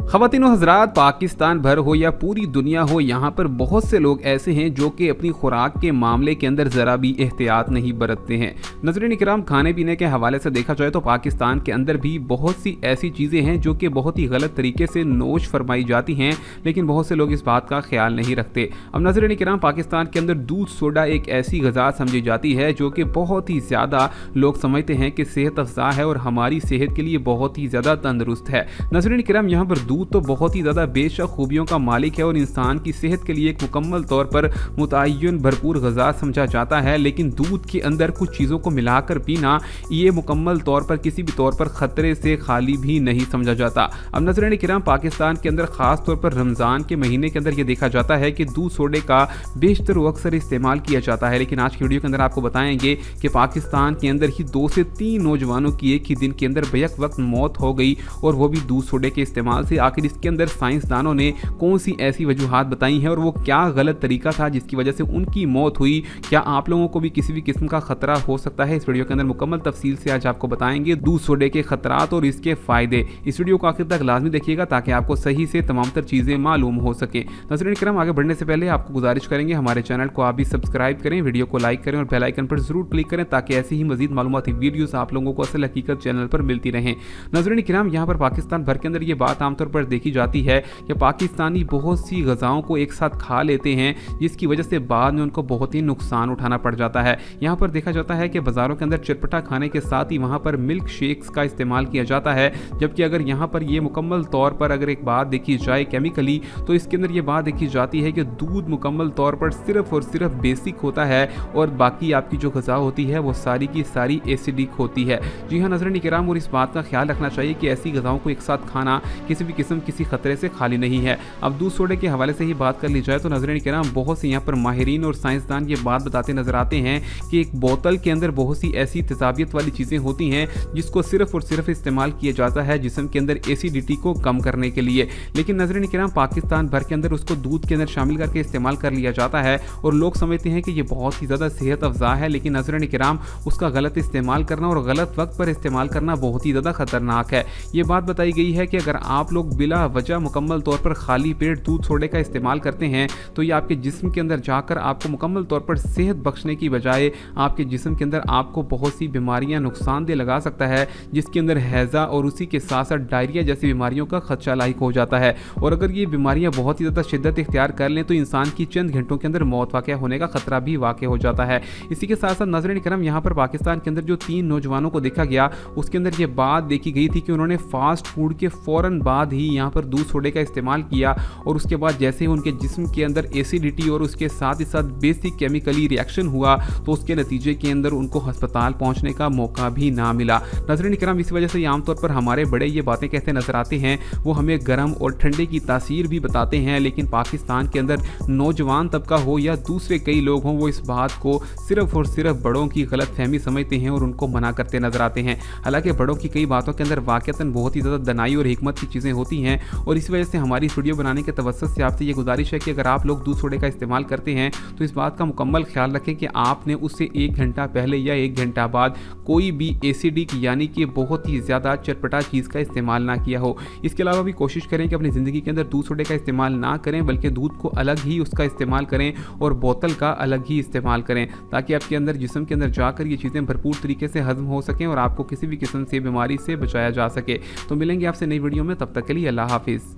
ख़वातीन व हज़रात, पाकिस्तान भर हो या पूरी दुनिया हो, यहाँ पर बहुत से लोग ऐसे हैं जो कि अपनी खुराक के मामले के अंदर ज़रा भी एहतियात नहीं बरतते हैं। नाज़रीन इकराम, खाने पीने के हवाले से देखा जाए तो पाकिस्तान के अंदर भी बहुत सी ऐसी चीज़ें हैं जो कि बहुत ही गलत तरीके से नोश फरमाई जाती हैं, लेकिन बहुत से लोग इस बात का ख्याल नहीं रखते। अब नाज़रीन इकराम, पाकिस्तान के अंदर दूध सोडा एक ऐसी ग़िज़ा समझी जाती है जो कि बहुत ही ज़्यादा लोग समझते हैं कि सेहत अफ़ज़ा है और हमारी सेहत के लिए बहुत ही ज़्यादा तंदुरुस्त है। नाज़रीन इकराम, यहाँ पर दूध तो बहुत ही ज़्यादा बेशक खूबियों का मालिक है और इंसान की सेहत के लिए एक मुकम्मल तौर पर मुतय्यन भरपूर ग़िज़ा समझा जाता है, लेकिन दूध के अंदर कुछ चीज़ों को मिलाकर पीना ये मुकम्मल तौर पर किसी भी तौर पर ख़तरे से खाली भी नहीं समझा जाता। अब नाज़रीन किराम, पाकिस्तान के अंदर ख़ास तौर पर रमज़ान के महीने के अंदर ये देखा जाता है कि दूध सोडे का बेशतर व अक्सर इस्तेमाल किया जाता है, लेकिन आज की वीडियो के अंदर आपको बताएंगे कि पाकिस्तान के अंदर ही 2 से 3 नौजवानों की एक ही दिन के अंदर बेक वक्त मौत हो गई, और वो भी दूध सोडे के इस्तेमाल से। आखिर इसके अंदर साइंसदानों ने कौन सी ऐसी वजूहात बताई हैं और वो क्या गलत तरीका था जिसकी वजह से उनकी मौत हुई? क्या आप लोगों को भी किसी भी किस्म का खतरा हो सकता है? इस वीडियो के अंदर मुकम्मल तफसील से आज आपको बताएंगे दूध सोडे के खतरात और इसके फायदे। इस वीडियो को आखिर तक लाजमी देखिएगा ताकि आपको सही से तमाम तर चीज़ें मालूम हो सके। नाज़रीन किराम, आगे बढ़ने से पहले आपको गुजारिश करेंगे हमारे चैनल को आप भी सब्सक्राइब करें, वीडियो को लाइक करें और बेल आइकन पर जरूर क्लिक करें ताकि ऐसी ही मजीद मालूमाती वीडियोस आप लोगों को असल हकीकत चैनल पर मिलती रहें। नाज़रीन किराम, यहाँ पर पाकिस्तान भर के अंदर ये बात आमतौर पर देखी जाती है कि पाकिस्तानी बहुत सी ग़िज़ाओं को एक साथ खा लेते हैं, जिसकी वजह से बाद में उनको बहुत ही नुकसान उठाना पड़ जाता है। यहाँ पर देखा जाता है कि बाज़ारों के अंदर चटपटा खाने के साथ ही वहाँ पर मिल्क शेक्स का इस्तेमाल किया जाता है, जबकि अगर यहाँ पर ये मुकम्मल तौर पर अगर एक बात देखी जाए केमिकली, तो इसके अंदर ये बात देखी जाती है कि दूध मुकम्मल तौर पर सिर्फ और सिर्फ बेसिक होता है और बाकी आपकी जो ग़िज़ा होती है वो सारी की सारी एसिडिक होती है। जी हाँ नाज़रीन किराम, और इस बात का ख्याल रखना चाहिए कि ऐसी ग़िज़ाओं को एक साथ खाना किसी भी किस्म किसी खतरे से खाली नहीं है। अब दूध सोडे के हवाले से ही बात कर ली जाए तो नाज़रीन किराम, बहुत से यहाँ पर माहिरीन और साइंसदान ये बात बताते नजर आते हैं कि एक बोतल के अंदर बहुत सी ऐसी तेजाबियत वाली चीज़ें होती हैं जिसको सिर्फ और सिर्फ इस्तेमाल किया जाता है जिस्म के अंदर एसिडिटी को कम करने के लिए, लेकिन नाज़रीन किराम पाकिस्तान भर के अंदर उसको दूध के अंदर शामिल करके इस्तेमाल कर लिया जाता है और लोग समझते हैं कि ये बहुत ही ज़्यादा सेहत अफजा है, लेकिन नाज़रीन किराम उसका गलत इस्तेमाल करना और गलत वक्त पर इस्तेमाल करना बहुत ही ज़्यादा खतरनाक है। ये बात बताई गई है कि अगर आप लोग बिला वजह मुकम्मल तौर पर खाली पेट दूध सोडे का इस्तेमाल करते हैं तो ये आपके जिस्म के अंदर जाकर आपको मुकम्मल तौर पर सेहत बख्शने की बजाय आपके जिस्म के अंदर आपको बहुत सी बीमारियां नुकसानदेह लगा सकता है, जिसके अंदर हैज़ा और उसी के साथ साथ डायरिया जैसी बीमारियों का खदशा लायक हो जाता है। और अगर ये बीमारियां बहुत ही ज़्यादा शिद्दत इख्तियार कर लें तो इंसान की चंद घंटों के अंदर मौत वाक़या होने का खतरा भी वाक़ हो जाता है। इसी के साथ साथ नाज़रीन करम, यहाँ पर पाकिस्तान के अंदर जो 3 नौजवानों को देखा गया उसके अंदर ये बात देखी गई थी कि उन्होंने फास्ट फूड के फ़ौरन बाद ही यहाँ पर दूध सोडे का इस्तेमाल किया और उसके बाद जैसे ही उनके जिस्म के अंदर एसिडिटी और उसके साथ ही साथ बेसिक केमिकली रिएक्शन हुआ तो उसके नतीजे के अंदर उनको अस्पताल पहुंचने का मौका भी ना मिला। नाज़रीन किराम, इस वजह से आमतौर पर हमारे बड़े ये बातें कहते नजर आते हैं, वो हमें गर्म और ठंडे की तासीर भी बताते हैं, लेकिन पाकिस्तान के अंदर नौजवान तबका हो या दूसरे कई लोग हों वो इस बात को सिर्फ और सिर्फ बड़ों की गलत फहमी समझते हैं और उनको मना करते नजर आते हैं। हालांकि बड़ों की कई बातों के अंदर वाक़तन बहुत ही ज़्यादा दनाई और हिकमत की चीज़ें होती हैं, और इस वजह से हमारी इस वीडियो बनाने के तवज्जुह से आपसे ये गुजारिश है कि अगर आप लोग दूध सोडे का इस्तेमाल करते हैं तो इस बात का मुकम्मल ख्याल रखें कि आपने उससे 1 घंटा पहले या 1 घंटा बाद कोई भी एसिडिक यानी कि बहुत ही ज़्यादा चटपटा चीज़ का इस्तेमाल ना किया हो। इसके अलावा भी कोशिश करें कि अपनी ज़िंदगी के अंदर दूध सोडे का इस्तेमाल ना करें, बल्कि दूध को अलग ही उसका इस्तेमाल करें और बोतल का अलग ही इस्तेमाल करें, ताकि आपके अंदर जिस्म के अंदर जाकर ये चीज़ें भरपूर तरीके से हजम हो सकें और आपको किसी भी किस्म से बीमारी से बचाया जा सके। तो मिलेंगे आपसे नई वीडियो में, तब तक के लिए अल्लाह हाफिज़।